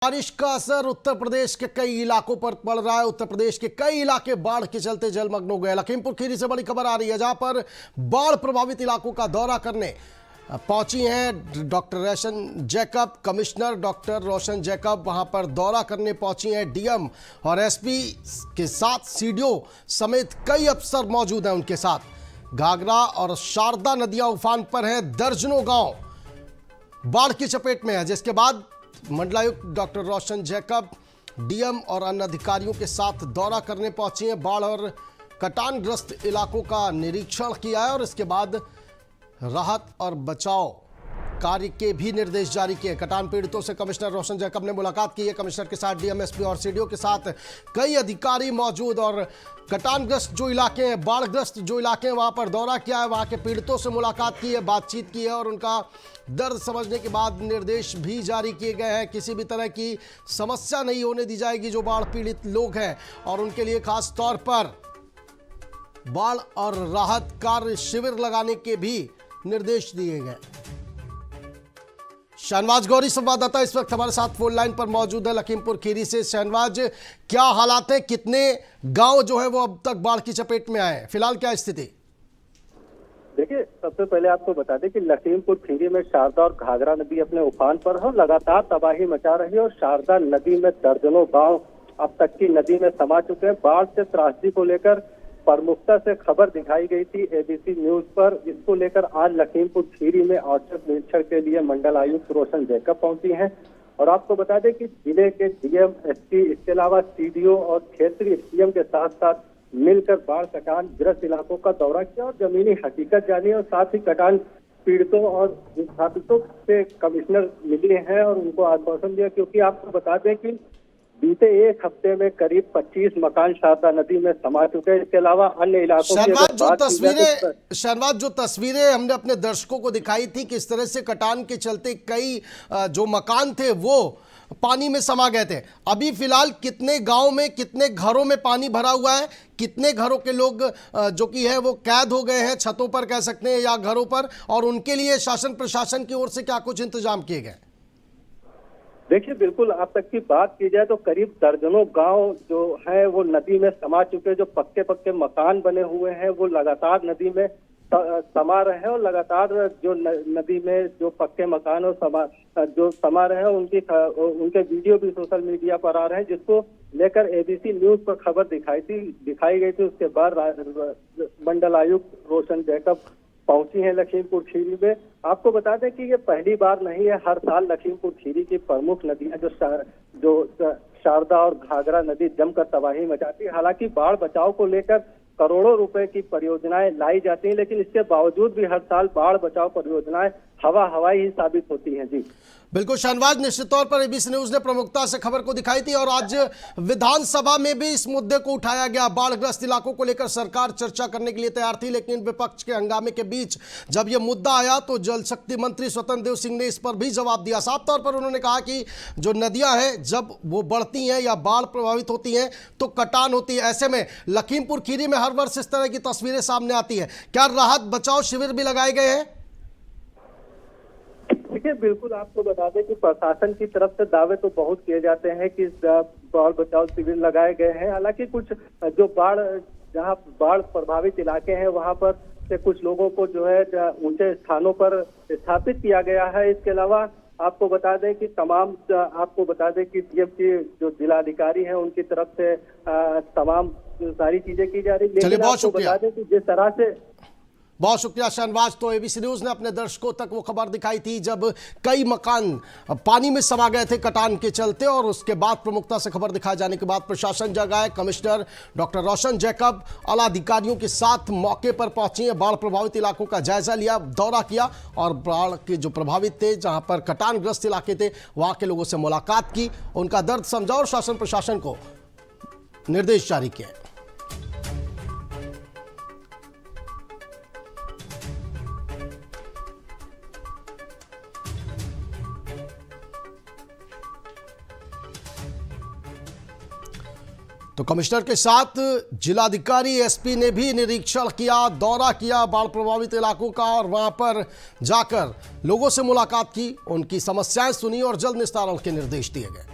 बारिश का असर उत्तर प्रदेश के कई इलाकों पर पड़ रहा है। उत्तर प्रदेश के कई इलाके बाढ़ के चलते जलमग्न हो गए। लखीमपुर खीरी से बड़ी खबर आ रही है, जहां पर बाढ़ प्रभावित इलाकों का दौरा करने पहुंची हैं डॉक्टर रोशन जैकब। कमिश्नर डॉक्टर रोशन जैकब वहां पर दौरा करने पहुंची हैं। डीएम और एसपी के साथ सीडीओ समेत कई अफसर मौजूद हैं उनके साथ। घाघरा और शारदा नदियां उफान पर हैं। दर्जनों गांव बाढ़ की चपेट में है, जिसके बाद मंडलायुक्त डॉक्टर रोशन जैकब डीएम और अन्य अधिकारियों के साथ दौरा करने पहुंची हैं। बाढ़ और कटानग्रस्त इलाकों का निरीक्षण किया है और इसके बाद राहत और बचाव कार्य के भी निर्देश जारी किए। कटान पीड़ितों से कमिश्नर रोशन जैकब ने मुलाकात की है। कमिश्नर के साथ डीएम, एसपी और सीडीओ के साथ कई अधिकारी मौजूद और कटानग्रस्त जो इलाके हैं, बाढ़ग्रस्त जो इलाके हैं, वहां पर दौरा किया है। वहां के पीड़ितों से मुलाकात की है, बातचीत की है और उनका दर्द समझने के बाद निर्देश भी जारी किए गए हैं। किसी भी तरह की समस्या नहीं होने दी जाएगी जो बाढ़ पीड़ित लोग हैं, और उनके लिए खास तौर पर बाढ़ और राहत कार्य शिविर लगाने के भी निर्देश दिए गए। शहनवाज गौरी संवाददाता इस वक्त हमारे साथ फोन लाइन पर मौजूद है लखीमपुर खीरी से। शहनवाज, क्या हालात है? कितने गांव जो है वो अब तक बाढ़ की चपेट में आए हैं? फिलहाल क्या स्थिति? देखिए, सबसे पहले आपको बता दें कि लखीमपुर खीरी में शारदा और घाघरा नदी अपने उफान पर है, लगातार तबाही मचा रही है और शारदा नदी में दर्जनों गांव अब तक की नदी में समा चुके हैं। बाढ़ से त्रासदी को लेकर प्रमुखता से खबर दिखाई गई थी एबीसी न्यूज पर। इसको लेकर आज लखीमपुर खीरी में औचक निरीक्षण के लिए मंडल आयुक्त रोशन जैकब पहुंची हैं। और आपको बता दें कि जिले के डीएम, एसपी, इसके अलावा सीडीओ और क्षेत्रीय सीएम के साथ साथ मिलकर बाढ़ कटान ग्रस्त इलाकों का दौरा किया और जमीनी हकीकत जानी और साथ ही कटान पीड़ितों और विस्थापितों से कमिश्नर मिले हैं और उनको आश्वासन दिया। क्योंकि आपको बता दें कि बीते एक हफ्ते में करीब 25 मकान शारदा नदी में समा चुके हैं। इसके अलावा अन्य इलाकों की शहनवाज, जो तस्वीरें हमने अपने दर्शकों को दिखाई थी, किस तरह से कटान के चलते कई जो मकान थे वो पानी में समा गए थे। अभी फिलहाल कितने गांव में, कितने घरों में पानी भरा हुआ है? कितने घरों के लोग जो कि है वो कैद हो गए हैं, छतों पर कह सकते हैं या घरों पर, और उनके लिए शासन प्रशासन की ओर से क्या कुछ इंतजाम किए गए? देखिए, बिल्कुल आप तक की बात की जाए तो करीब दर्जनों गांव जो है वो नदी में समा चुके हैं। जो पक्के मकान बने हुए हैं वो लगातार नदी में समा रहे हैं और लगातार जो नदी में जो पक्के मकान और जो समा रहे हैं उनके वीडियो भी सोशल मीडिया पर आ रहे हैं, जिसको लेकर एबीसी न्यूज पर खबर दिखाई गई थी। उसके बाद मंडल आयुक्त रोशन जैकब पहुंची हैं लखीमपुर खीरी में। आपको बता दें कि ये पहली बार नहीं है, हर साल लखीमपुर खीरी की प्रमुख नदियां जो शारदा और घाघरा नदी जमकर तबाही मचाती है। हालांकि बाढ़ बचाव को लेकर करोड़ों रुपए की परियोजनाएं लाई जाती हैं, लेकिन इसके बावजूद भी हर साल बाढ़ बचाव परियोजनाएं हवाई ही साबित होती हैं। जी बिल्कुल शहनवाज, निश्चित तौर पर एबीसी न्यूज ने प्रमुखता से खबर को दिखाई थी और आज विधानसभा में भी इस मुद्दे को उठाया गया। बाढ़ग्रस्त इलाकों को लेकर सरकार चर्चा करने के लिए तैयार थी, लेकिन विपक्ष के हंगामे के बीच जब यह मुद्दा आया तो जल शक्ति मंत्री स्वतंत्र देव सिंह ने इस पर भी जवाब दिया। साफ तौर पर उन्होंने कहा कि जो नदियां हैं जब वो बढ़ती हैं या बाढ़ प्रभावित होती हैं तो कटान होती है। ऐसे में लखीमपुर खीरी में हर वर्ष इस तरह की तस्वीरें सामने आती है। क्या राहत बचाव शिविर भी लगाए गए हैं? देखिए, बिल्कुल आपको बता दें कि प्रशासन की तरफ से दावे तो बहुत किए जाते हैं कि बाढ़ बचाव शिविर लगाए गए हैं। हालांकि कुछ जो जहां बाढ़ प्रभावित इलाके हैं वहां पर से कुछ लोगों को जो है ऊंचे स्थानों पर स्थापित किया गया है। इसके अलावा आपको बता दें कि डीएम की जो जिलाधिकारी हैं उनकी तरफ से तमाम सारी चीजें की जा रही है। लेकिन आपको बता दें कि जिस तरह से बहुत शुक्रिया शहनवाज। तो एबीसी न्यूज ने अपने दर्शकों तक वो खबर दिखाई थी जब कई मकान पानी में समा गए थे कटान के चलते, और उसके बाद प्रमुखता से खबर दिखाए जाने के बाद प्रशासन जगाए। कमिश्नर डॉक्टर रोशन जैकब आला अधिकारियों के साथ मौके पर पहुंची हैं, बाढ़ प्रभावित इलाकों का जायजा लिया, दौरा किया और बाढ़ के जो प्रभावित थे, जहां पर कटानग्रस्त इलाके थे, वहां के लोगों से मुलाकात की, उनका दर्द समझा और शासन प्रशासन को निर्देश जारी किए। तो कमिश्नर के साथ जिलाधिकारी, एसपी ने भी निरीक्षण किया, दौरा किया बाढ़ प्रभावित इलाकों का, और वहां पर जाकर लोगों से मुलाकात की, उनकी समस्याएं सुनी और जल्द निस्तारण के निर्देश दिए गए।